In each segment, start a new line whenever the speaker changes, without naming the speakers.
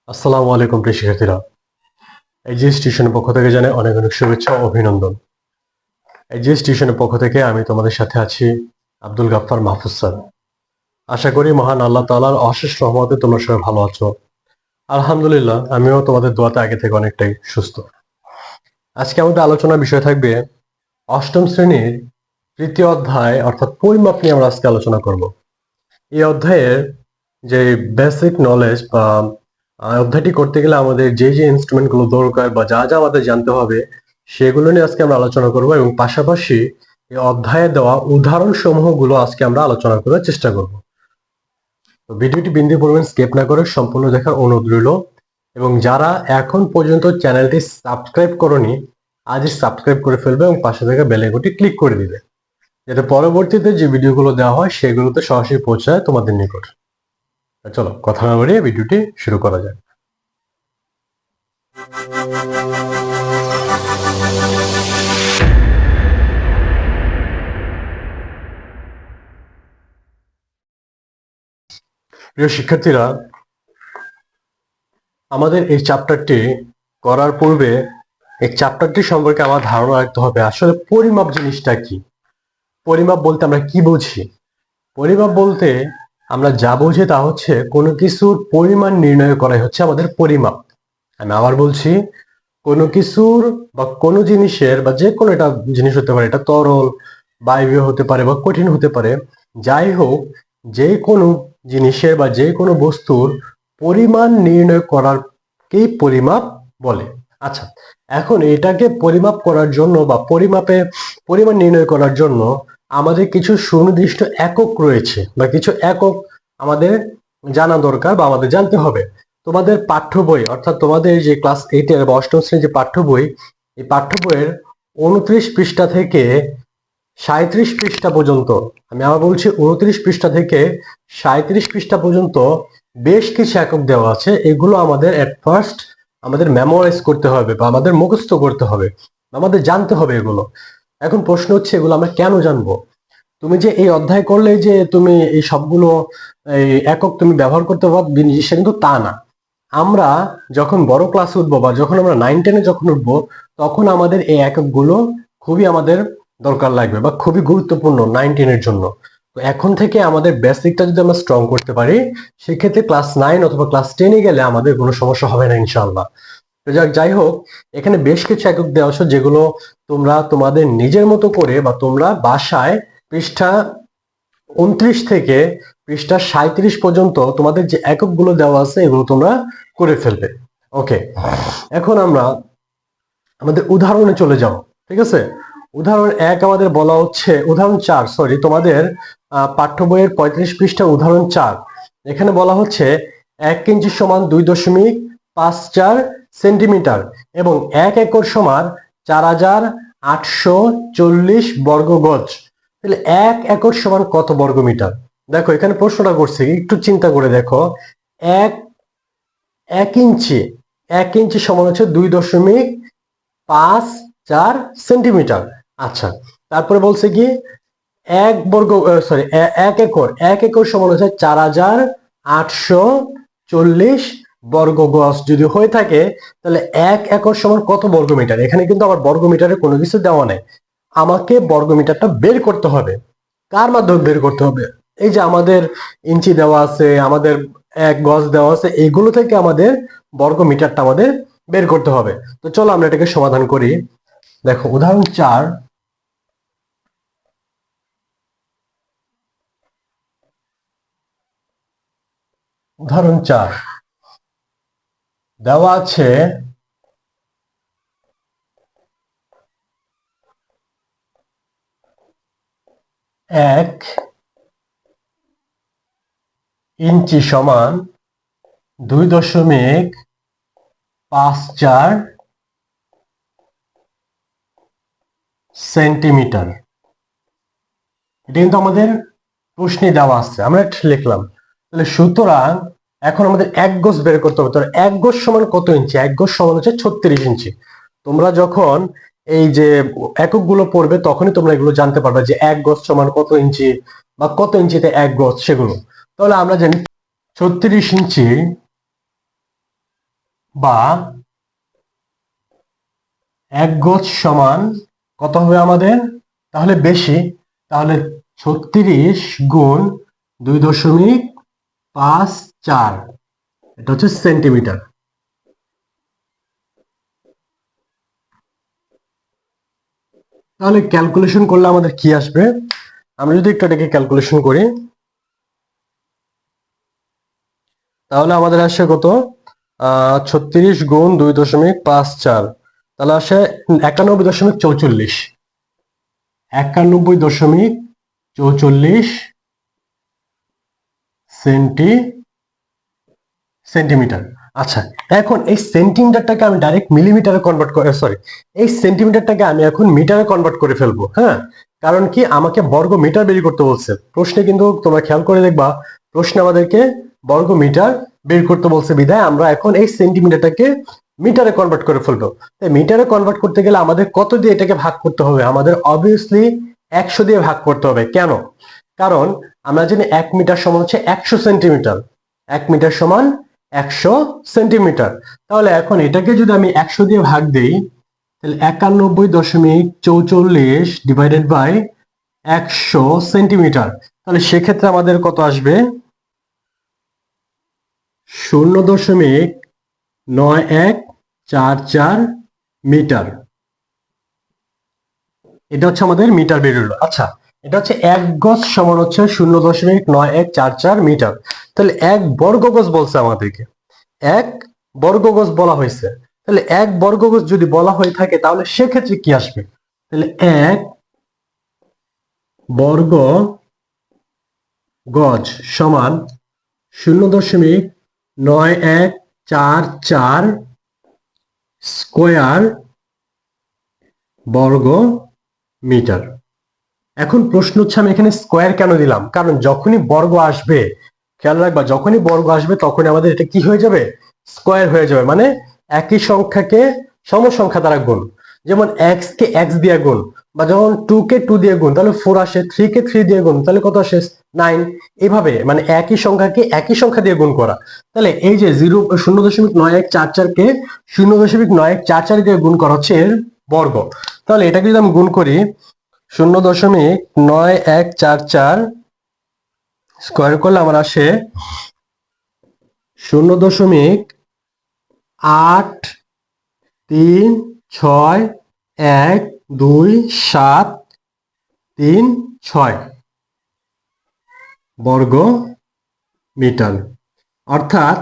আসসালামু আলাইকুম প্রিয় শিক্ষার্থীরা। এইচএস টিউশনের পক্ষ থেকে জানাই অনেক অনেক শুভেচ্ছা ও অভিনন্দন। এইচএস টিউশনের পক্ষ থেকে আমি তোমাদের সাথে আছি আব্দুল গাফফার মাহফুজ স্যার। আশা করি মহান আল্লাহ তাআলার অশেষ রহমতে তোমরা সবাই ভালো আছো। আলহামদুলিল্লাহ, আমিও তোমাদের দোয়াতে আগে থেকে অনেকটাই সুস্থ। আজকে আমাদের আলোচনার বিষয় থাকবে অষ্টম শ্রেণীর তৃতীয় অধ্যায় অর্থাৎ পরিমাপ নিয়ে আমরা আজকে আলোচনা করব। এই অধ্যায়ের যে বেসিক নলেজ বা অধ্যায়টি করতে গেলে আমাদের যে যে ইনস্ট্রুমেন্ট গুলো দরকার বা যা যা আমাদের জানতে হবে সেগুলো নিয়ে আজকে আমরা আলোচনা করব এবং পাশাপাশি এই অধ্যায়ে দেওয়া উদাহরণ সমূহ গুলো আজকে আমরা আলোচনা করার চেষ্টা করব। তো ভিডিওটি বিন্দু পরিমাণ স্কিপ না করে সম্পূর্ণ দেখার অনুরোধ রইল এবং যারা এখন পর্যন্ত চ্যানেলটি সাবস্ক্রাইব করনি আজই সাবস্ক্রাইব করে ফেলবে এবং পাশে থাকা বেল আইকনটি ক্লিক করে দিবে যাতে পরবর্তীতে যে ভিডিওগুলো দেওয়া হয় সেগুলোতে সরাসরি পৌঁছায় তোমাদের নিকট। চলো কথা না বাড়িয়ে ভিডিওটি শুরু করা যাক। প্রিয় শিক্ষার্থীরা, আমাদের এই চ্যাপ্টারটি করার পূর্বে এই চ্যাপ্টারটি সম্পর্কে আমার ধারণা রাখতে হবে আসলে পরিমাপ জিনিসটা কি। পরিমাপ বলতে আমরা কি বুঝি? পরিমাপ বলতে আমরা যা বুঝি তা হচ্ছে কোনো কিছুর পরিমাণ নির্ণয় করাই হচ্ছে আমাদের পরিমাপ। আমি আবার বলছি, কোনো কিছুর বা কোনো জিনিসের বা যে কোনো একটা জিনিস হতে পারে, এটা তরল বায়বীয় হতে পারে বা কঠিন হতে পারে, যাই হোক যে কোনো জিনিসের বা যে কোনো বস্তুর পরিমাণ নির্ণয় করারকেই পরিমাপ বলে। আচ্ছা, এখন এটাকে পরিমাপ করার জন্য বা পরিমাণ নির্ণয় করার জন্য আমাদের কিছু সুনির্দিষ্ট একক রয়েছে বা কিছু একক আমাদের জানা দরকার বা আমাদের জানতে হবে। তোমাদের পাঠ্য বই অর্থাৎ তোমাদের যে ক্লাস 8 এর বা অষ্টম শ্রেণীর যে পাঠ্য বই, এই পাঠ্য বইয়ের 29 পৃষ্ঠা থেকে 37 পৃষ্ঠা পর্যন্ত, আমি আবার বলছি 29 পৃষ্ঠা থেকে 37 পৃষ্ঠা পর্যন্ত বেশ কিছু একক দেওয়া আছে। এগুলো আমাদের এট ফার্স্ট আমাদের মেমোরাইজ করতে হবে বা আমাদের মুখস্থ করতে হবে, আমাদের জানতে হবে এগুলো। এখন প্রশ্ন হচ্ছে এগুলো আমরা কেন জানবো? তুমি যে এই অধ্যায় করলে যে তুমি এই সবগুলো এই একক তুমি ব্যবহার করতে পারবে সেটা কিন্তু তা না। আমরা যখন বড় ক্লাসে উঠবো বা যখন আমরা 9-10-এ যখন উঠবো তখন আমাদের এই এককগুলো খুবই আমাদের দরকার লাগবে বা খুবই গুরুত্বপূর্ণ 9-10-এর জন্য। তো এখন থেকে আমাদের বেসিকটা যদি আমরা স্ট্রং করতে পারি সেক্ষেত্রে ক্লাস 9 অথবা ক্লাস 10-এ গেলে আমাদের কোনো সমস্যা হবে না ইনশাআল্লাহ। তো যাই হোক, এখানে বেশ কিছু একক দেওয়া আছে যেগুলো তোমরা তোমাদের নিজের মতো করে বা তোমরা বাসায় পৃষ্ঠা 29 থেকে পৃষ্ঠা 37 পর্যন্ত তোমাদের যে এককগুলো দেওয়া আছে এগুলো তোমরা করে ফেলবে। ওকে, এখন আমরা আমাদের উদাহরণে চলে যাব। ঠিক আছে, উদাহরণ 1 আমাদের বলা হচ্ছে, উদাহরণ 4 সরি, তোমাদের পাঠ্য বইয়ের 35 পৃষ্ঠা উদাহরণ 4। এখানে বলা হচ্ছে 1 ইঞ্চি সমান 2.54 সেন্টিমিটার এবং 1 একর সমান 4840 বর্গ গজ। তাহলে 1 একর সমান কত বর্গ মিটার? দেখো এখানে প্রশ্নটা করছে, একটু চিন্তা করে দেখো। এক এক ইঞ্চি, 1 ইঞ্চি সমান হচ্ছে 2.54 সেন্টিমিটার। আচ্ছা, তারপরে বলছে কি 1 একর সমান হচ্ছে 4840 বর্গ গজ যদি হয়ে থাকে তাহলে 1 একর সমান কত বর্গ মিটার? এখানে কিন্তু আমার বর্গ মিটারে কোনো কিছু দেওয়া নেই, আমাকে বর্গ মিটারটা বের করতে হবে। কার মাধ্যমে বের করতে হবে? এই যে আমাদের ইঞ্চি দেওয়া আছে, আমাদের 1 গজ দেওয়া আছে, এগুলো থেকে আমাদের বর্গ মিটারটা আমাদের বের করতে হবে। তো চলো আমরা এটাকে সমাধান করি। দেখো উদাহরণ 4, উদাহরণ 4 দেওয়া আছে 1 ইঞ্চি সমান 2.54 সেন্টিমিটার। এটা কিন্তু আমাদের প্রশ্নে দেওয়া আছে, আমরা এটা লিখলাম। তাহলে সুতরাং এখন আমাদের 1 গজ বের করতে হবে। তাহলে 1 গজ সমান কত ইঞ্চি? 1 গজ সমান হচ্ছে 36 ইঞ্চি। তোমরা যখন এই যে এককগুলো পড়বে তখনই তোমরা এগুলো জানতে পারবে যে 1 গজ সমান কত ইঞ্চি বা কত ইঞ্চিতে 1 গজ সেগুলো। তাহলে আমরা জানি 36 ইঞ্চি বা 1 গজ সমান কত হবে আমাদের? তাহলে বেশি, তাহলে 36 গুণ 2.54, এটা হচ্ছে সেন্টিমিটার। তাহলে ক্যালকুলেশন করলে আমাদের কি আসবে? আমরা যদি একটু এটাকে ক্যালকুলেশন করি, তাহলে আমাদের আসে কত? 36 গুণ 2.54, তাহলে আসে 91.44, 91.44 সেন্টিমিটার। আচ্ছা, এখন এই সেন্টিমিটারটাকে আমি ডাইরেক্ট মিলিমিটারে কনভার্ট করে, সরি, এই সেন্টিমিটারটাকে আমি এখন মিটারে কনভার্ট করে ফেলবো। হ্যাঁ, কারণ কি, আমাকে বর্গ মিটার বের করতে বলছে প্রশ্নে, কিন্তু তোমরা খেয়াল করে দেখবা প্রশ্নে আমাদেরকে বর্গ মিটার বের করতে বলছে, বিধায় আমরা এখন এই সেন্টিমিটারটাকে মিটারে কনভার্ট করে ফেলবো। তাই মিটারে কনভার্ট করতে গেলে আমাদের কত দিয়ে এটাকে ভাগ করতে হবে? আমাদের অবভিয়াসলি 100 দিয়ে ভাগ করতে হবে। কেন? কারণ আমরা জানি 1 মিটার সমান হচ্ছে 100 সেন্টিমিটার, 1 মিটার সমান 100 সেন্টিমিটার। তাহলে এখন এটাকে যদি আমি 100 দিয়ে ভাগ দেই, তাহলে 91.44 ডিভাইডেড বাই 100 সেন্টিমিটার, তাহলে সেক্ষেত্রে আমাদের কত আসবে? 0.9144 মিটার। এটা হচ্ছে আমাদের মিটার বেরোলো। আচ্ছা, এটা হচ্ছে 1 গজ সমান হচ্ছে 0.9144 মিটার। তাহলে 1 বর্গ গজ বলছে আমাদেরকে, 1 বর্গ গজ বলা হয়েছে। তাহলে 1 বর্গ গজ যদি বলা হয়ে থাকে, তাহলে সেক্ষেত্রে কি আসবে? তাহলে 1 বর্গ গজ সমান 0.9144 স্কোয়ার বর্গ মিটার। এখন প্রশ্ন হচ্ছে, আমি এখানে স্কোয়ার কেন দিলাম? কারণ যখনই বর্গ আসবে, খেয়াল রাখবা, যখনই বর্গ আসবে তখনই আমাদের এটা কি হয়ে যাবে? স্কোয়ার হয়ে যাবে। মানে একই সংখ্যাকে সমসংখ্যা দ্বারা গুণ। যেমন এক্স কে এক্স দিয়ে গুণ, বা যখন 2 কে 2 দিয়ে গুণ তাহলে 4 আসে, 3 কে 3 দিয়ে গুণ তাহলে কত আসে? 9। এইভাবে মানে একই সংখ্যাকে একই সংখ্যা দিয়ে গুণ করা। তাহলে এই যে 0.9144 কে 0.9144 দিয়ে গুণ করা হচ্ছে এর বর্গ। তাহলে এটাকে যদি আমি গুণ করি, 0.9144 স্কোয়ার করলে আমার আসে 0.83612736 বর্গ মিটার। অর্থাৎ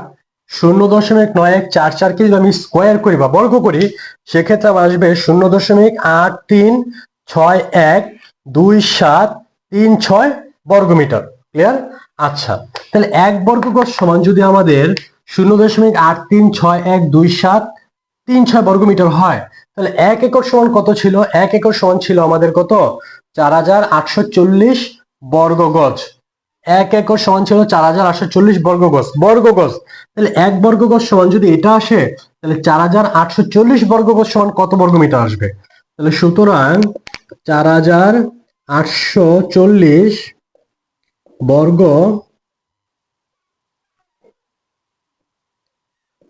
0.9144 কে যদি আমি স্কোয়ার করি বা বর্গ করি, সেক্ষেত্রে আমার আসবে 0.83612736 বর্গ মিটার। ক্লিয়ার? আচ্ছা, তাহলে 1 বর্গ গজ সমান যদি আমাদের 0.83612736 বর্গ মিটার হয়, তাহলে 1 একর সমান কত ছিল? 1 একর সমান ছিল আমাদের কত? 4840 বর্গ গজ। 1 একর সমান ছিল 4840 বর্গ গজ। বর্গ গজ, তাহলে 1 বর্গ গজ সমান যদি এটা আসে, তাহলে 4840 বর্গ গজ সমান কত বর্গ মিটার আসবে? তাহলে সুতরাং 4840 বর্গ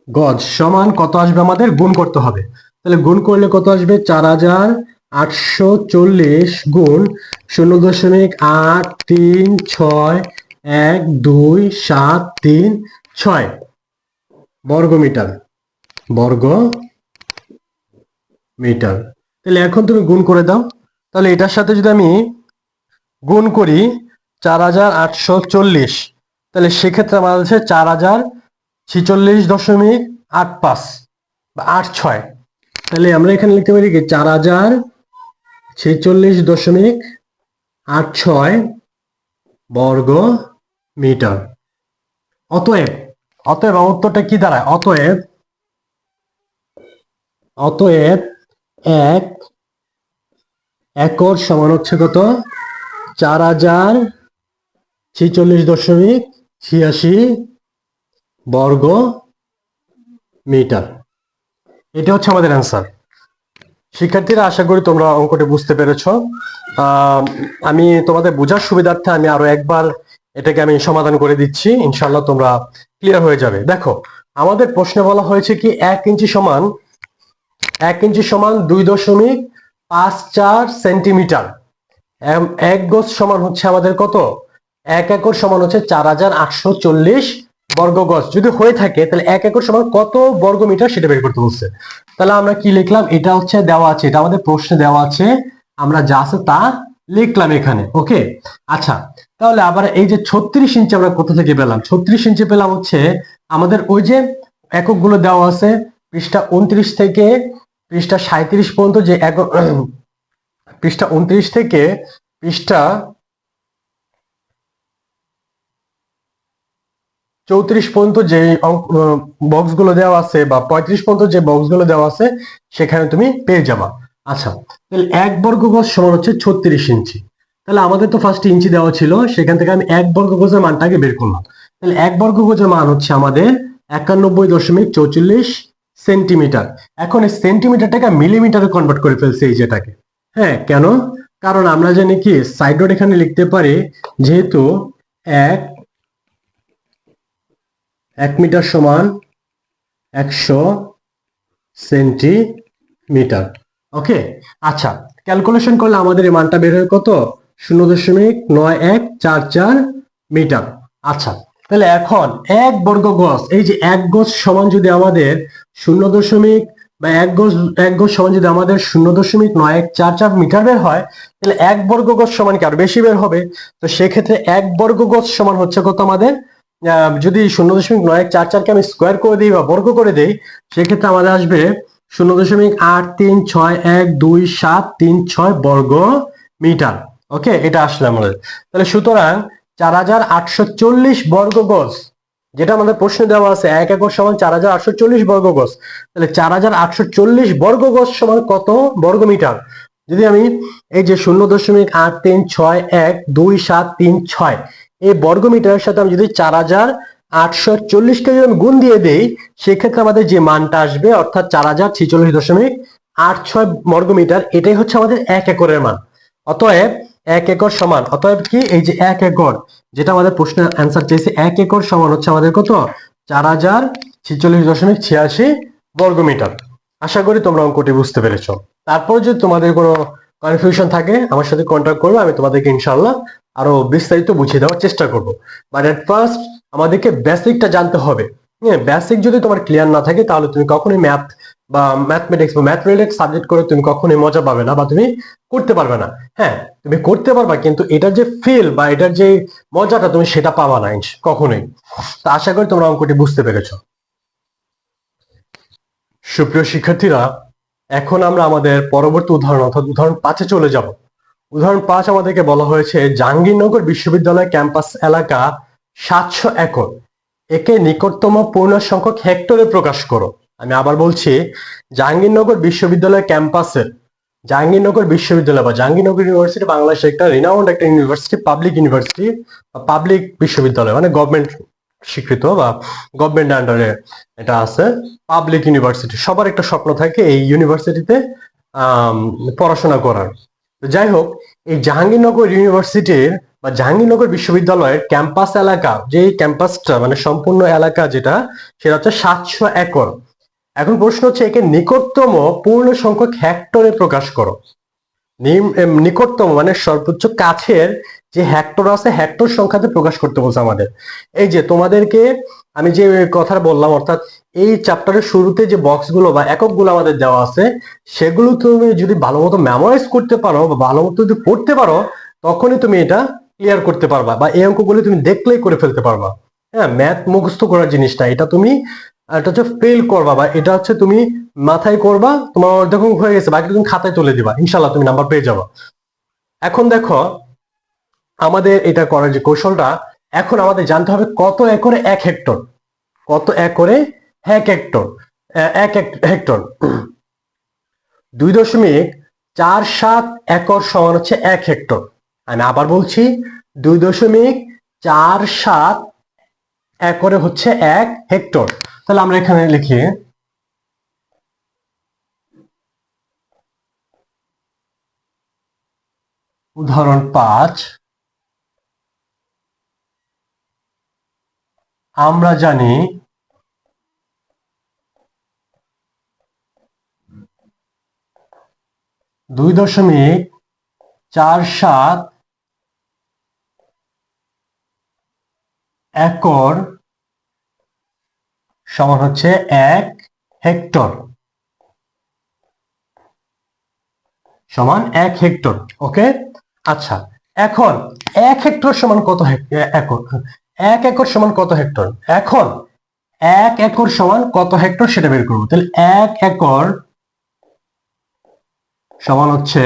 গজ সমান কত আসবে? আমাদের গুণ করতে হবে। তাহলে গুণ করলে কত আসবে? 4840 গুণ 0.83612736 বর্গ মিটার। বর্গ মিটার। তাহলে এখন তুমি গুণ করে দাও। তাহলে এটার সাথে যদি আমি গুণ করি 4840, তাহলে সেক্ষেত্রে আমার আছে 4046.85 বা 86। তাহলে আমরা এখানে লিখতে পারি কি 4046.86 বর্গ মিটার। অতএব অতএব আমার উত্তরটা কি দাঁড়ায়? অতএব অতএব 1 একর সমান হচ্ছে কত? 4046.86 বর্গ মিটার। এটা হচ্ছে আমাদের অ্যান্সার। শিক্ষার্থীরা, আশা করি তোমরা অঙ্কটি বুঝতে পেরেছো। আমি তোমাদের বোঝার সুবিধার্থে আমি আরো একবার এটাকে আমি সমাধান করে দিচ্ছি, ইনশাআল্লাহ তোমরা ক্লিয়ার হয়ে যাবে। দেখো, আমাদের প্রশ্নে বলা হয়েছে কি 1 ইঞ্চি সমান 2.54 সেন্টিমিটার। 1 গজ সমান হচ্ছে আমাদের কত? 1 একর সমান হচ্ছে 4840 বর্গ গজ। যদি হয়ে থাকে তাহলে 1 একর সমান কত বর্গ মিটার সেটা বের করতে বলছে। তাহলে আমরা কি লিখলাম? এটা হচ্ছে দেওয়া আছে, এটা আমাদের প্রশ্নে দেওয়া আছে, আমরা যা আছে তা লিখলাম এখানে। ওকে, আচ্ছা, তাহলে আবার এই যে 36 ইঞ্চি আমরা কোথা থেকে পেলাম? 36 ইঞ্চি পেলাম হচ্ছে আমাদের ওই যে এককগুলো দেওয়া আছে, পৃষ্ঠা 29 থেকে পৃষ্ঠা 37 পর্যন্ত যে একক, পৃষ্ঠা 29 থেকে পৃষ্ঠা 34 পর্যন্ত যে বক্স গুলো দেওয়া আছে বা 35 পর্যন্ত যে বক্স গুলো দেওয়া আছে সেখানে তুমি পেয়ে যাবা। আচ্ছা, তাহলে 1 বর্গ গজ সমান হচ্ছে 36 ইঞ্চি। তাহলে আমাদের তো ফার্স্ট ইঞ্চি দেওয়া ছিল, সেখান থেকে আমি 1 বর্গ গজের মানটাকে বের করলাম। তাহলে 1 বর্গ গজের মান হচ্ছে আমাদের 91.44 সেন্টিমিটার। এখন এই সেন্টিমিটারটাকে মিলিমিটারে কনভার্ট করে ফেলছে এই যেটাকে। হ্যাঁ, কেন? কারণ আমরা জানি কি সাইড নোট এখানে লিখতে পারি, যেহেতু এক 1 মিটার সমান 100 সেন্টিমিটার। ওকে, আচ্ছা, ক্যালকুলেশন করলে আমাদের এই মানটা বের হয় কত? 0.9144 মিটার। আচ্ছা, তাহলে এখন 1 বর্গ গজ, এই যে 1 গজ সমান যদি আমাদের 0. বা 1 গজ সমান যদি আমাদের 0.9144 মিটার বের হয়, তাহলে 1 বর্গ গজ সমান কি আরো বেশি বের হবে? তো সেক্ষেত্রে 1 বর্গ গজ সমান হচ্ছে কত আমাদের? যদি 0.9144কে আমি স্কোয়ার করে দিই বা বর্গ করে দিই, সেক্ষেত্রে আমাদের আসবে 0.83612736 বর্গ মিটার। ওকে, এটা আসলে আমাদের। তাহলে সুতরাং 4840 বর্গ গজ, যেটা আমাদের প্রশ্নে দেওয়া আছে 1 একর সমান 4840 বর্গ গজ, তাহলে 4840 বর্গ গজ সমান কত বর্গ মিটার? যদি আমি এই যে 0.83612736 এই বর্গ মিটারের সাথে আমি যদি 4840কে যদি আমি গুণ দিয়ে দেই, সেক্ষেত্রে আমাদের যে মানটা আসবে অর্থাৎ 4046.86 বর্গ মিটার, এটাই হচ্ছে আমাদের 1 একরের মান। অতএব 1 একর সমান, অতএব কি এই যে 1 একর, যেটা আমাদের প্রশ্নের অ্যান্সার চেয়েছে, 1 একর সমান হচ্ছে আমাদের কত? 4046.86 বর্গ মিটার। আশা করি তোমরা অঙ্কটি বুঝতে পেরেছো। তারপর যদি তোমাদের কোনো কনফিউশন থাকে আমার সাথে কন্ট্যাক্ট করবে, আমি তোমাদেরকে ইনশাআল্লাহ আরো বিস্তারিত বুঝিয়ে দেওয়ার চেষ্টা করব। বাট এট ফার্স্ট আমাদেরকে বেসিকটা জানতে হবে। হ্যাঁ, বেসিক যদি তোমার ক্লিয়ার না থাকে তাহলে তুমি কখনোই ম্যাথ বা ম্যাথমেটিক্স বা ম্যাথ রিলেটেড সাবজেক্ট করে তুমি কখনোই মজা পাবে না বা তুমি করতে পারবে না। হ্যাঁ, তুমি করতে পারবা, কিন্তু এটার যে ফিল বা এটার যে মজাটা তুমি সেটা পাবা না কখনোই। তা আশা করি তোমরা অঙ্কটি বুঝতে পেরেছো। সুপ্রিয় শিক্ষার্থীরা, এখন আমরা আমাদের পরবর্তী উদাহরণ অর্থাৎ উদাহরণ 5-এ চলে যাব। উদাহরণ 5 আমাদেরকে বলা হয়েছে জাহাঙ্গীরনগর বিশ্ববিদ্যালয় ক্যাম্পাস এলাকা 700 একর, একে নিকটতম পূর্ণ সংখ্যক হেক্টরে প্রকাশ করো। আমি আবার বলছি, জাহাঙ্গীরনগর বিশ্ববিদ্যালয় ক্যাম্পাসের, জাহাঙ্গীরনগর বিশ্ববিদ্যালয় বা জাহাঙ্গীরনগর ইউনিভার্সিটি বাংলাদেশের একটা রিনাউন্ড একটা ইউনিভার্সিটি, পাবলিক ইউনিভার্সিটি, পাবলিক বিশ্ববিদ্যালয়, মানে গভর্নমেন্ট স্বীকৃত বা গভর্নমেন্ট আন্ডারে এটা আছে। পাবলিক ইউনিভার্সিটি, সবার একটা স্বপ্ন থাকে এই ইউনিভার্সিটিতে পড়াশোনা করার। যাই হোক, এই জাহাঙ্গীরনগর ইউনিভার্সিটির বা জাহাঙ্গীরনগর বিশ্ববিদ্যালয়ের ক্যাম্পাস এলাকা, যে ক্যাম্পাসটা মানে সম্পূর্ণ এলাকা যেটা, সেটা হচ্ছে 700 একর। এখন প্রশ্ন হচ্ছে একে নিকটতম পূর্ণ সংখ্যক হেক্টরে প্রকাশ করো। নিকটতম মানে সর্বোচ্চ কাছের যে হেক্টর আছে, হেক্টর সংখ্যাতে প্রকাশ করতে বলছে আমাদের। এই যে তোমাদেরকে আমি যে কথা বললাম, অর্থাৎ এই চ্যাপ্টারের শুরুতে যে বক্সগুলো বা এককগুলো আমাদের দেওয়া আছে, সেগুলো তুমি যদি ভালো মতো মেমোরাইজ করতে পারো বা ভালো মতো যদি পড়তে পারো, তখনই তুমি এটা ক্লিয়ার করতে পারবা বা এই অঙ্কগুলো তুমি দেখলেই করে ফেলতে পারবা। হ্যাঁ, ম্যাথ মুখস্থ করার জিনিসটা, এটা তুমি এটা হচ্ছে ফেল করবা বা এটা হচ্ছে তুমি মাথায় করবা, তোমার যখন হয়ে গেছে বাকি তুমি খাতায় তুলে দিবা, ইনশাল্লাহ তুমি নাম্বার পেয়ে যাবা। এখন দেখো আমাদের এটা করার যে কৌশলটা, এখন আমাদের জানতে হবে কত একরে 1 হেক্টর, কত একরে 1 হেক্টর। 1 হেক্টর 2.47 একর সমান হচ্ছে 1 হেক্টর। আমি আবার বলছি, 2.47 একরে হচ্ছে 1 হেক্টর। তাহলে আমরা এখানে লিখি উদাহরণ 5, আমরা জানি 2.47 একর সমান হচ্ছে 1 হেক্টর, সমান 1 হেক্টর। ওকে, আচ্ছা এখন 1 হেক্টর সমান কত একর? 1 একর সমান কত হেক্টর? এখন 1 একর সমান কত হেক্টর সেটা বের করবো। তাহলে 1 একর সমান হচ্ছে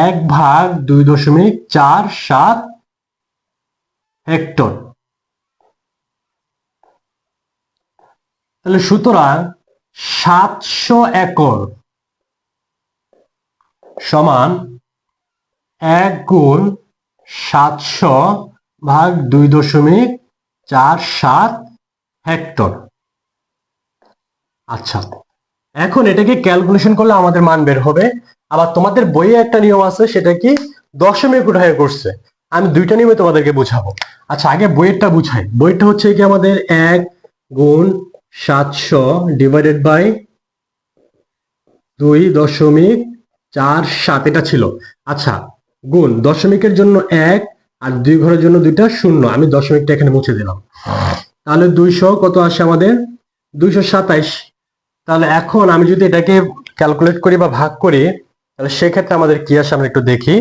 1/2.47 হেক্টর। তাহলে সুতরাং 700 একর সমান 1 × 700/2.47 হেক্টর। আচ্ছা, এখন এটাকে ক্যালকুলেশন করলে আমাদের মান বের হবে। আবার তোমাদের বইয়ে একটা নিয়ম আছে, সেটা কি দশমিক উঠায় করছে। আমি দুইটা নিয়মে তোমাদেরকে বুঝাবো। আচ্ছা, আগে বইয়েরটা বুঝাই। বইটা হচ্ছে কি আমাদের 1 × 700 / 2.47 এটা ছিল। আচ্ছা, গুণ দশমিকের জন্য 1 আর 2 ঘরের জন্য 2টা 0, আমি দশমিকটা এখানে মুছে দিলাম। তাহলে 200 কত আসে আমাদের? 227। তাহলে এখন আমি যদি এটাকে ক্যালকুলেট করি বা ভাগ করি, তাহলে সেক্ষেত্রে আমাদের কি আসে আমরা একটু দেখি।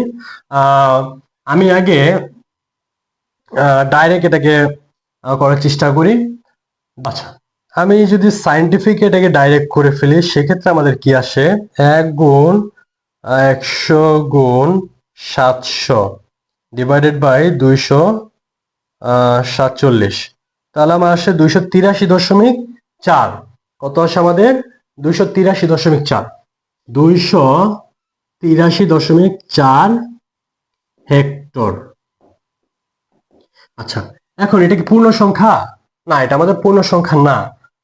আমি আগে ডাইরেক্ট এটাকে করার চেষ্টা করি। আচ্ছা, আমি যদি সাইন্টিফিক এটাকে ডাইরেক্ট করে ফেলি, সেক্ষেত্রে আমাদের কি আসে? 1 × 100 / 247। তাহলে আমার আসে 283.4। কত আসে আমাদের? 283.4। 283.4 হেক্টর। আচ্ছা, এখন এটা কি পূর্ণ সংখ্যা? না, এটা আমাদের পূর্ণ সংখ্যা না।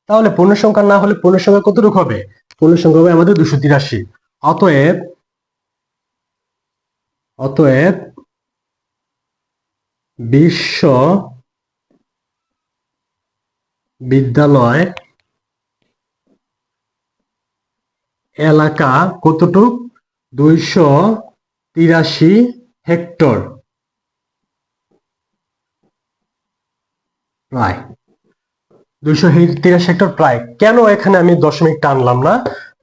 তাহলে পূর্ণ সংখ্যা না হলে পূর্ণ সংখ্যা কতটুকু হবে? পূর্ণ সংখ্যা হবে আমাদের 283। অতএব অতএব বিশ্ব বিদ্যালয় এলাকা কতটুক? 283 হেক্টর প্রায়। 283 হেক্টর প্রায়। কেন এখানে আমি দশমিক টানলাম না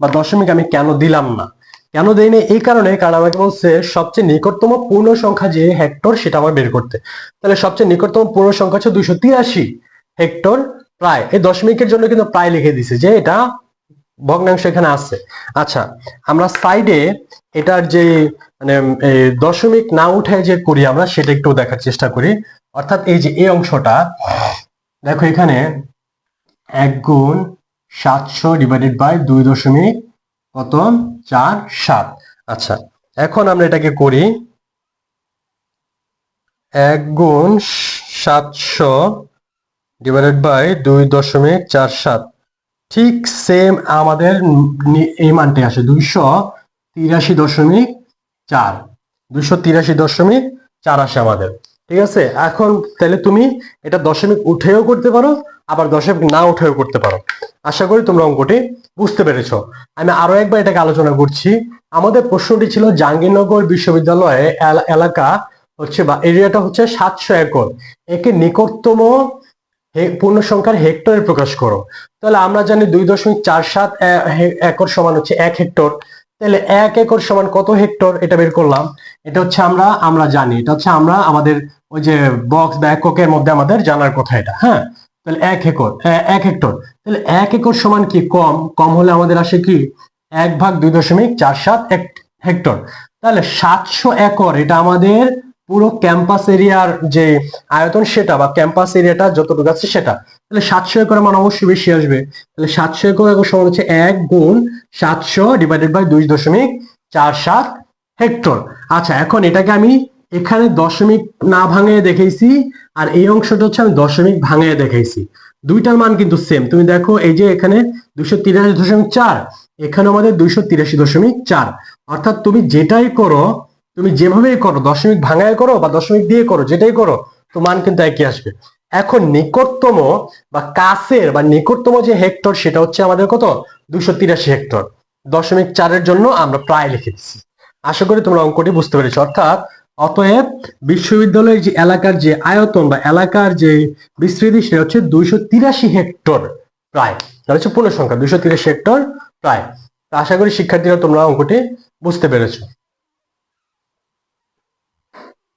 বা দশমিক আমি কেন দিলাম না? কেন দেইনি? এই কারণে, কারণ আমাকে বলছে সবচেয়ে নিকটতম পূর্ণ সংখ্যা যে হেক্টর সেটা আমার বের করতে। তাহলে সবচেয়ে নিকটতম পূর্ণ সংখ্যা হচ্ছে 283 হেক্টর প্রায়। এই দশমিকের জন্য কিন্তু প্রায় লিখে দিছে, যে এটা ভগ্নাংশ এখানে আছে। আচ্ছা, আমরা সাইডে এটার যে মানে দশমিক না উঠে যে করি আমরা, সেটা একটু দেখার চেষ্টা করি। অর্থাৎ এই যে এই অংশটা দেখো, এখানে 1 × 700 / 2.47। আচ্ছা, এখন আমরা এটাকে করি 1 × 700 / 2.47। ঠিক সেম আমাদের এই মানটি আসে 283.4। 283.4 আসে আমাদের। ঠিক আছে, এখন তাহলে তুমি এটা দশমিক উঠেও করতে পারো, আবার দশমিক না উঠেও করতে পারো। আশা করি তোমরা অঙ্কটি বুঝতে পেরেছো। আমি আরো একবার এটাকে আলোচনা করছি। আমাদের প্রশ্নটি ছিল জাহাঙ্গীরনগর বিশ্ববিদ্যালয়ে এলাকা হচ্ছে বা এরিয়াটা হচ্ছে 700 একর, একে নিকটতম পূর্ণ সংখ্যার হেক্টরে প্রকাশ করো। তাহলে আমরা জানি 2.47 একর সমান হচ্ছে 1 হেক্টর। তাহলে 1 একর সমান কত হেক্টর এটা বের করলাম। এটা হচ্ছে আমরা জানি, এটা হচ্ছে আমরা আমাদের ওই যে বক্স বা এককের মধ্যে আমাদের জানার কথা এটা। হ্যাঁ, তাহলে 1 হেক্টর। তাহলে 1 একর সমান কি? কম কম হলে আমাদের আসে কি? 1/2.47 হেক্টর। তাহলে 700 একর এটা আমাদের পুরো ক্যাম্পাস এরিয়ার যে আয়তন সেটা, বা ক্যাম্পাস এরিয়াটা যতটুকু আছে সেটা। তাহলে 700 একর মান অবশ্যই বেশি আসবে। তাহলে 700 একর সমান হচ্ছে 1 × 700/2.47 হেক্টর। আচ্ছা, এখন এটাকে আমি এখানে দশমিক না ভাঙিয়ে দেখাইছি, আর এই অংশটা হচ্ছে আমি দশমিক ভাঙিয়ে দেখাইছি। দুইটার মান কিন্তু সেম। তুমি দেখো, এই যে এখানে 283.4, এখানে আমাদের 283.4। অর্থাৎ তুমি যেটাই করো, তুমি যেভাবেই করো, দশমিক ভাঙায় করো বা দশমিক দিয়ে করো, যেটাই করো, তো মান কিন্তু একই আসবে। এখন নিকটতম বা কাছের বা নিকটতম যে হেক্টর সেটা হচ্ছে আমাদের কত? 283 হেক্টর। 0.4 জন্য আমরা প্রায় লিখে দিচ্ছি। আশা করি তোমরা অঙ্কটি বুঝতে পেরেছো। অতএব বিশ্ববিদ্যালয়ের যে এলাকার যে আয়তন বা এলাকার যে বিস্তৃতি সেটা হচ্ছে 283 হেক্টর প্রায়, হচ্ছে পূর্ণ সংখ্যা 283 হেক্টর প্রায়। আশা করি শিক্ষার্থীরা তোমরা অঙ্কটি বুঝতে পেরেছো।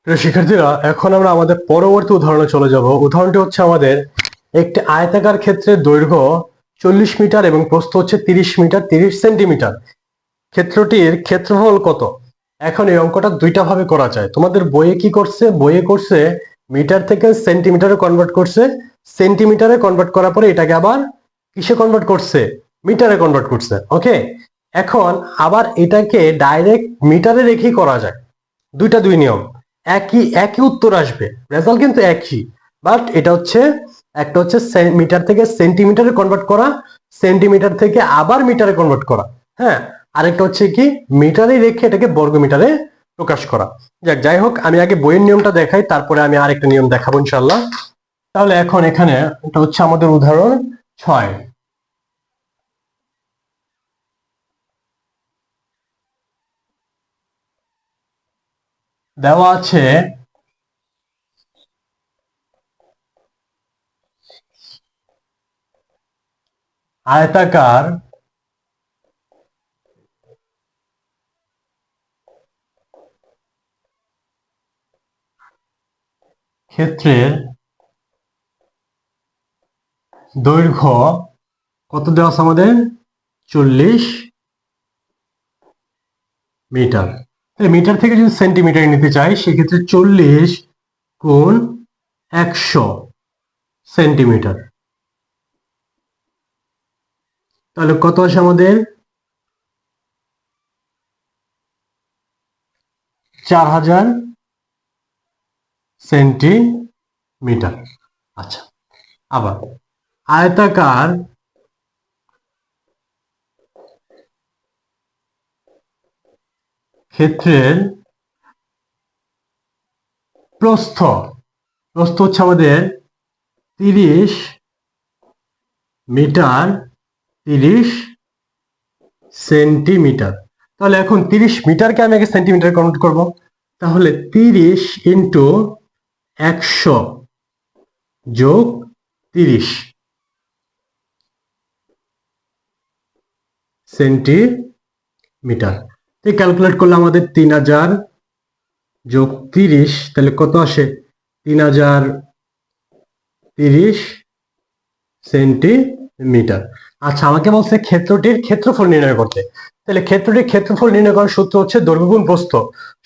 শিক্ষার্থীরা এখন আমরা আমাদের পরবর্তী উদাহরণে চলে যাব। উদাহরণটি হচ্ছে আমাদের একটি আয়তাকার ক্ষেত্রের দৈর্ঘ্য 40 মিটার এবং প্রস্থ হচ্ছে 30 মিটার 30 সেন্টিমিটার। ক্ষেত্রটির ক্ষেত্রফল কত? এখন এই অঙ্কটা দুইটা ভাবে করা যায়। তোমাদের বইয়ে কি করছে, বইয়ে করছে মিটার থেকে সেন্টিমিটারে কনভার্ট করছে, সেন্টিমিটারে কনভার্ট করার পরে এটাকে আবার কিসে কনভার্ট করছে, মিটারে কনভার্ট করছে। ওকে, এখন আবার এটাকে ডাইরেক্ট মিটারে রেখেই করা যায়। দুইটা দুই নিয়ম, একই একই উত্তর আসবে, রেজাল্ট কিন্তু একই, বাট এটা হচ্ছে একটা হচ্ছে মিটার থেকে সেন্টিমিটারে কনভার্ট করা, সেন্টিমিটার থেকে আবার মিটারে কনভার্ট করা। হ্যাঁ, আরেকটা হচ্ছে কি মিটারে রেখে এটাকে বর্গ মিটারে প্রকাশ করা। যাই হোক, আমি আগে বইয়ের নিয়মটা দেখাই, তারপরে আমি আরেকটা নিয়ম দেখাবো ইনশাল্লাহ। তাহলে এখন এখানে এটা হচ্ছে আমাদের উদাহরণ 6। দেওয়া আছে আয়তাকার ক্ষেত্রের দৈর্ঘ্য কত দেওয়া আছে আমাদের, 40 মিটার। মিটার থেকে যদি সেন্টিমিটার নিতে চাই সেক্ষেত্রে 40 গুণ 100 সেন্টিমিটার। তাহলে কত আসে আমাদের, 4000 সেন্টিমিটার। আচ্ছা, আবার আয়তাকার ক্ষেত্রের প্রস্থ, প্রস্থ হচ্ছে আমাদের 30 মিটার 30 সেন্টিমিটার। তাহলে এখন 30 মিটারকে আমি আগে সেন্টিমিটার কনভার্ট করব। তাহলে 30 ইন্টু 100 যোগ 30 সেন্টিমিটার। ক্যালকুলেট করলে আমাদের 3000 যোগ 30, তাহলে কত আসে, 3030 সেন্টিমিটার। আচ্ছা, আমাকে বলছে ক্ষেত্রটির ক্ষেত্রফল নির্ণয় করতে। তাহলে ক্ষেত্রটির ক্ষেত্রফল নির্ণয় করার সূত্র হচ্ছে দৈর্ঘ্য গুণ প্রস্থ।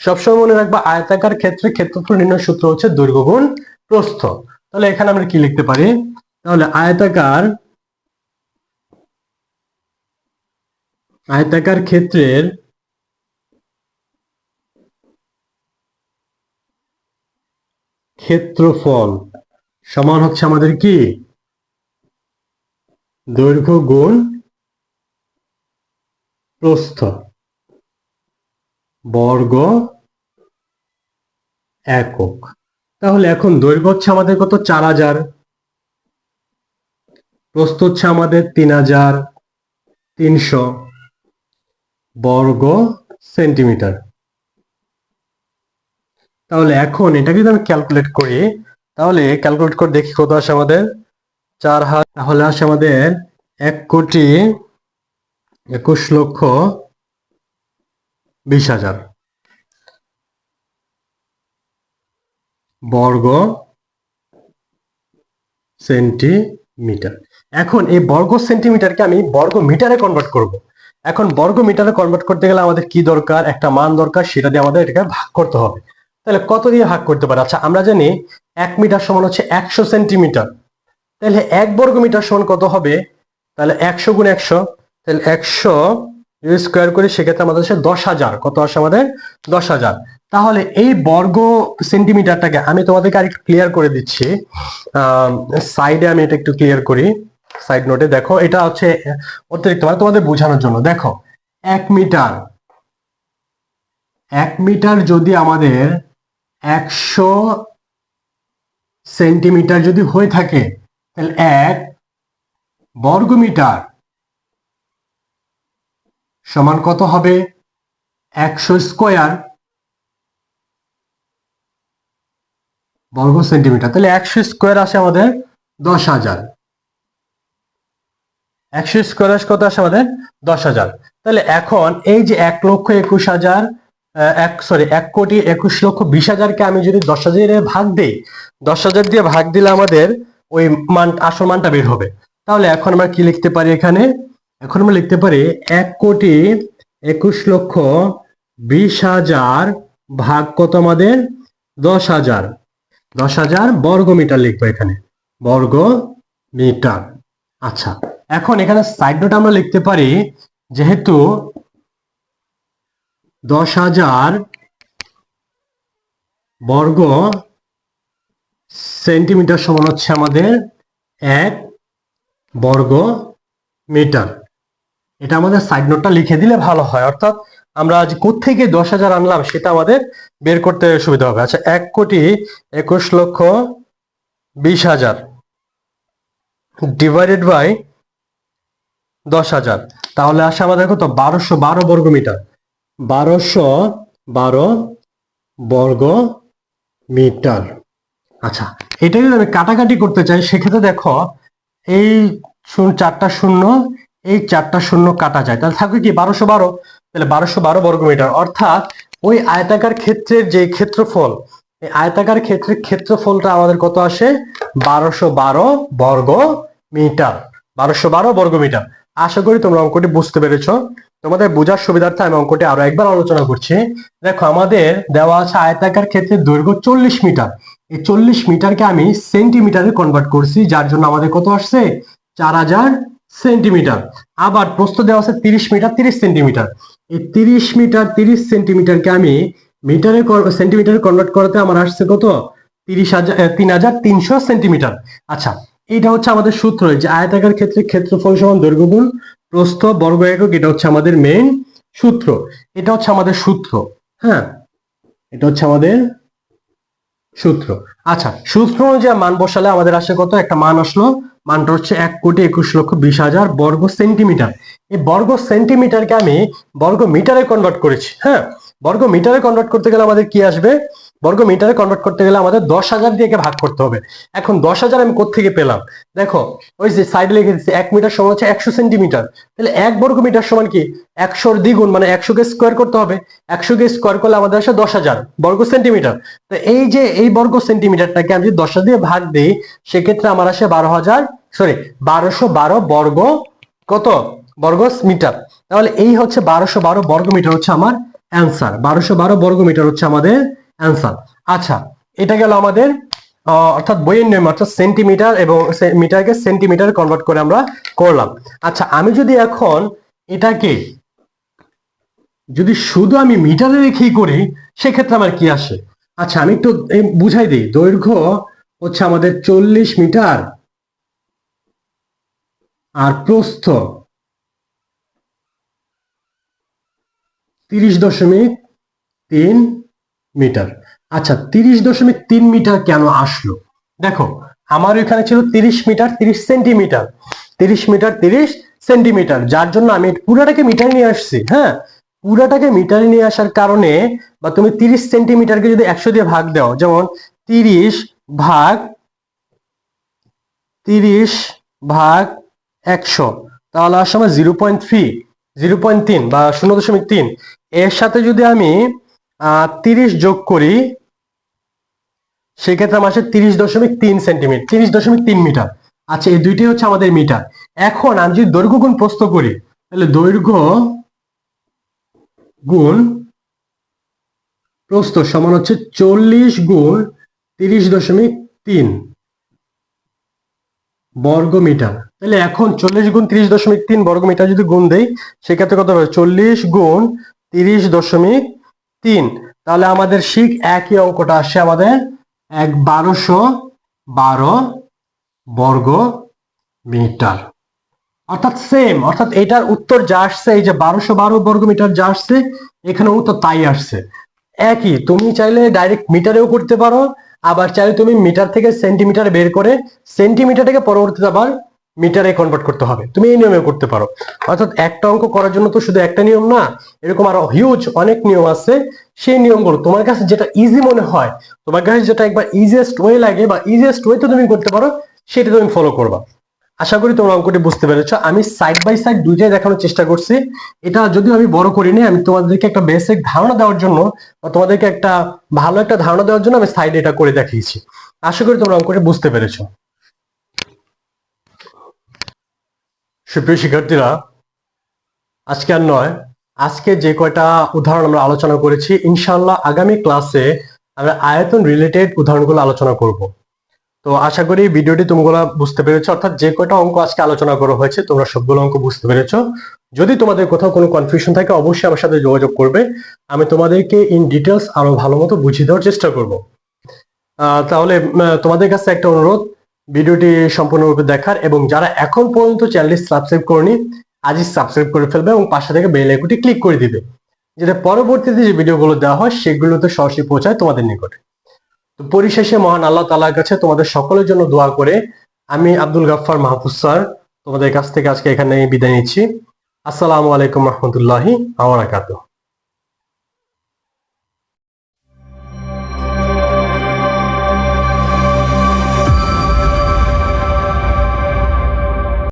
সবসময় মনে রাখবা আয়তাকার ক্ষেত্রে ক্ষেত্রফল নির্ণয়ের সূত্র হচ্ছে দৈর্ঘ্য গুণ প্রস্থ। তাহলে এখানে আমরা কি লিখতে পারি, তাহলে আয়তাকার ক্ষেত্রের ক্ষেত্রফল সমান হচ্ছে আমাদের কি, দৈর্ঘ্য গুণ প্রস্থ বর্গ একক। তাহলে এখন দৈর্ঘ্য হচ্ছে আমাদের কত, 4000, প্রস্থ হচ্ছে আমাদের 3300 বর্গ সেন্টিমিটার। তাহলে এখন এটা যদি আমি ক্যালকুলেট করি, তাহলে ক্যালকুলেট করে দেখি কত আসে আমাদের, 4000, তাহলে আসে আমাদের 1,21,20,000 বর্গ সেন্টিমিটার। এখন এই বর্গ সেন্টিমিটারকে আমি বর্গ মিটারে কনভার্ট করব। এখন বর্গ মিটারে কনভার্ট করতে গেলে আমাদের কি দরকার, একটা মান দরকার, সেটা দিয়ে আমাদের এটাকে ভাগ করতে হবে। তাহলে কত দিয়ে ভাগ করতে পারে, আচ্ছা আমরা জানি 1 মিটার সমান হচ্ছে 100 সেন্টিমিটার। তাহলে 1 বর্গ মিটার সমান কত হবে, তাহলে 100 গুণ 100, তাহলে 100 যদি স্কোয়ার করি সেক্ষেত্রে আমাদের আসে 10,000। কত আসে আমাদের, 10,000। তাহলে এই বর্গ সেন্টিমিটারটাকে আমি তোমাদেরকে আরেকটু ক্লিয়ার করে দিচ্ছি। সাইডে আমি এটা একটু ক্লিয়ার করি, সাইড নোটে দেখো, এটা হচ্ছে অতিরিক্ত মানে তোমাদের বোঝানোর জন্য। দেখো 1 মিটার, 1 মিটার যদি আমাদের 100 সেন্টিমিটার যদি হয়ে থাকে, তাহলে 1 বর্গ মিটার সমান কত হবে, 100 স্কোয়ার বর্গ সেন্টিমিটার। তাহলে 100 স্কোয়ার আসে আমাদের 10,000। 100 স্কোয়ার কত আসে আমাদের 10,000। তাহলে এখন এই যে 1,21,000 1,21,20,000কে আমি যদি 10,000 ভাগ দিই, 10,000 দিয়ে ভাগ দিলে আমাদের ওই মান আসল মানটা বের হবে। তাহলে এখন আমরা কি লিখতে পারি এখানে? এখন আমরা লিখতে পারি 1,21,20,000 ভাগ কত আমাদের 10,000। 10,000 বর্গ মিটার লিখবো এখানে, বর্গ মিটার। আচ্ছা, এখন এখানে সাইড নোট আমরা লিখতে পারি যেহেতু 10,000 বর্গ সেন্টিমিটার সমান হচ্ছে আমাদের 1 বর্গ মিটার। এটা আমাদের সাইড নোটটা লিখে দিলে ভালো হয়, অর্থাৎ আমরা আজ কোত্থেকে 10,000 আনলাম সেটা আমাদের বের করতে সুবিধা হবে। আচ্ছা, 1,21,20,000 ডিভাইডেড বাই 10,000, তাহলে আসে আমাদের কত 1,212 বর্গ মিটার। 1,212 বর্গ মিটার। আচ্ছা, এটা যদি আমি কাটাকাটি করতে চাই সেক্ষেত্রে দেখো এই 4টা শূন্য, এই 4টা শূন্য কাটা যায়, তাহলে থাকবে কি 1,212। তাহলে 1,212 বর্গ মিটার, অর্থাৎ ওই আয়তাকার ক্ষেত্রের যে ক্ষেত্রফল, এই আয়তাকার ক্ষেত্রের ক্ষেত্রফলটা আমাদের কত আসে 1,212 বর্গ মিটার। 1,212 বর্গ মিটার। আশা করি তোমরা অঙ্কটি বুঝতে পেরেছো। তোমাদের বোঝার সুবিধার্থে আমি অঙ্কটি আরো একবার আলোচনা করছি। দেখো আমাদের দেওয়া আছে আয়তাকার ক্ষেত্রের দৈর্ঘ্য 40 মিটার। এই 40 মিটারকে আমি সেন্টিমিটারে কনভার্ট করছি, যার জন্য আমাদের কত আসছে 4,000 সেন্টিমিটার। আবার প্রস্থ দেওয়া আছে 30 মিটার 30 সেন্টিমিটার। এই 30 মিটার 30 সেন্টিমিটারকে আমি মিটারে সেন্টিমিটারে কনভার্ট করতে আমার আসছে কত 3,300 সেন্টিমিটার। আচ্ছা, এটা হচ্ছে আমাদের সূত্র যে আয়তাকার ক্ষেত্রে ক্ষেত্রফল সমান দৈর্ঘ্য গুণ প্রস্থ বর্গ একক। এটা হচ্ছে আমাদের মেইন সূত্র, এটা হচ্ছে আমাদের সূত্র। হ্যাঁ, এটা হচ্ছে আমাদের সূত্র। আচ্ছা, সূত্র অনুযায়ী মান বসালে আমাদের আসে কত, একটা মান আসলো, মানটা হচ্ছে 1,21,20,000 বর্গ সেন্টিমিটার। এই বর্গ সেন্টিমিটারকে আমি বর্গ মিটারে কনভার্ট করেছি। হ্যাঁ, বর্গ মিটারে কনভার্ট করতে গেলে আমাদের কি আসবে, বর্গ মিটারে কনভার্ট করতে গেলে আমাদের 10,000 দিয়ে ভাগ করতে হবে। এখন 10,000 আমি কোত্থেকে পেলাম, দেখো ওই যে সাইডে লিখে দিচ্ছি 1 মিটার সমান হচ্ছে 100 সেন্টিমিটার। তাহলে 1 বর্গ মিটার সমান কি 100 দ্বিগুণ, মানে 100 কে স্কোয়ার করতে হবে। 100 কে স্কোয়ার করলে আমাদের আসে 10,000 বর্গ সেন্টিমিটার। তো এই যে এই বর্গ সেন্টিমিটারটাকে আমি যদি 10 দিয়ে ভাগ দিই সেক্ষেত্রে আমার আসে 1,212 বর্গ কত বর্গ মিটার। তাহলে এই হচ্ছে 1,212 বর্গ মিটার হচ্ছে আমার অ্যান্সার। 1,212 বর্গ মিটার হচ্ছে আমাদের অ্যান্সার। আচ্ছা, এটা গেল আমাদের অর্থাৎ বইয়ের নিয়ম, অর্থাৎ সেন্টিমিটার এবং মিটারকে সেন্টিমিটারে কনভার্ট করে আমরা করলাম। আচ্ছা, আমি যদি এখন এটাকে যদি শুধু আমি মিটারে রেখেই করি সেক্ষেত্রে আমার কি আসে। আচ্ছা, আমি একটু বুঝাই দিই। দৈর্ঘ্য হচ্ছে আমাদের 40 মিটার আর প্রস্থ 30.3 মিটার। আচ্ছা, 30.3 মিটার কেন আসলো? দেখো আমার এখানে ছিল 30 মিটার 30 সেন্টিমিটার, 30 মিটার 30 সেন্টিমিটার, যার জন্য আমি পুরাটাকে মিটারে নিয়ে আসছি। হ্যাঁ, পুরাটাকে মিটারে নিয়ে আসার কারণে, বা তুমি 30 সেন্টিমিটারকে যদি 100 দিয়ে ভাগ দাও, যেমন 30 ভাগ 30 ভাগ 100, তাহলে আসলে আমার 0.3 0.3 বা 0.3, এর সাথে যদি আমি 30 যোগ করি সেক্ষেত্রে আমার আসে 30.3 সেন্টিমিটার, 30.3 মিটার। আচ্ছা, এই দুইটাই হচ্ছে আমাদের মিটার। এখন আমি যদি দৈর্ঘ্য গুণ প্রস্থ করি তাহলে দৈর্ঘ্য গুণ প্রস্থ সমান হচ্ছে 40 গুণ 30.3 বর্গ মিটার। তাহলে এখন 40 গুণ 30.3 বর্গ মিটার যদি গুণ দেই সেক্ষেত্রে কত হবে 40 গুণ 30.3, তাহলে আমাদের ঠিক একই অঙ্কটা আসে আমাদের 1,212 বর্গ মিটার। অর্থাৎ সেম, অর্থাৎ এটার উত্তর যা আসছে, এই যে 1,212 বর্গ মিটার যা আসছে এখানে উত্তর তাই আসছে। একই, তুমি চাইলে ডাইরেক্ট মিটারেও করতে পারো, আবার চাইলে তুমি মিটার থেকে সেন্টিমিটার বের করে সেন্টিমিটারটাকে পরবর্তীতে আবার মিটারে কনভার্ট করতে হবে, তুমি এই নিয়মে করতে পারো। অর্থাৎ একটা অঙ্ক করার জন্য তো শুধু একটা নিয়ম না, এরকম আরো হিউজ অনেক নিয়ম আছে। সেই নিয়মগুলো তোমার কাছে যেটা ইজি মনে হয়, তোমার কাছে যেটা একবার ইজিয়েস্ট ওয়ে লাগে বা ইজিয়েস্ট ওয়েতে তুমি করতে পারো, সেটা তুমি ফলো করবা। আশা করি তোমরা অঙ্কটি বুঝতে পেরেছো। আমি সাইড বাই সাইড দুইটাই দেখানোর চেষ্টা করছি। এটা যদিও আমি বড় করিনি, আমি তোমাদেরকে একটা বেসিক ধারণা দেওয়ার জন্য বা তোমাদেরকে একটা ভালো একটা ধারণা দেওয়ার জন্য আমি সাইডে এটা করে দেখিয়েছি। আশা করি তোমরা অঙ্কটি বুঝতে পেরেছো। সুপ্রিয় শিক্ষার্থীরা, আজকে আর নয়, আজকে যে কয়টা উদাহরণ আমরা আলোচনা করেছি, ইনশাআল্লাহ আগামী ক্লাসে আমরা আয়তন রিলেটেড উদাহরণগুলো আলোচনা করব। তো আশা করি ভিডিওটি তোমরা বুঝতে পেরেছো, অর্থাৎ যে কয়টা অঙ্ক আজকে আলোচনা করা হয়েছে তোমরা সবগুলো অঙ্ক বুঝতে পেরেছো। যদি তোমাদের কোথাও কোনো কনফিউশন থাকে অবশ্যই আমার সাথে যোগাযোগ করবে, আমি তোমাদেরকে ইন ডিটেলস আরো ভালো মতো বুঝিয়ে দেওয়ার চেষ্টা করব। তাহলে তোমাদের কাছে একটা অনুরোধ, ভিডিওটি সম্পূর্ণরূপে দেখার, এবং যারা এখন পর্যন্ত চ্যানেলটি সাবস্ক্রাইব করনি আজই সাবস্ক্রাইব করে ফেলবে এবং পাশে থেকে বেল আইকনটি ক্লিক করে দিবে, যেটা পরবর্তীতে যে ভিডিওগুলো দেওয়া হয় সেগুলোতে সরাসরি পৌঁছায় তোমাদের নিকটে। তো পরিশেষে মহান আল্লাহ তাআলার কাছে তোমাদের সকলের জন্য দোয়া করে আমি আব্দুল গাফফার মাহফুজ স্যার তোমাদের কাছ থেকে আজকে এখানে বিদায় নিচ্ছি। আসসালামু আলাইকুম রহমতুল্লাহি ওয়া বারাকাতুহু।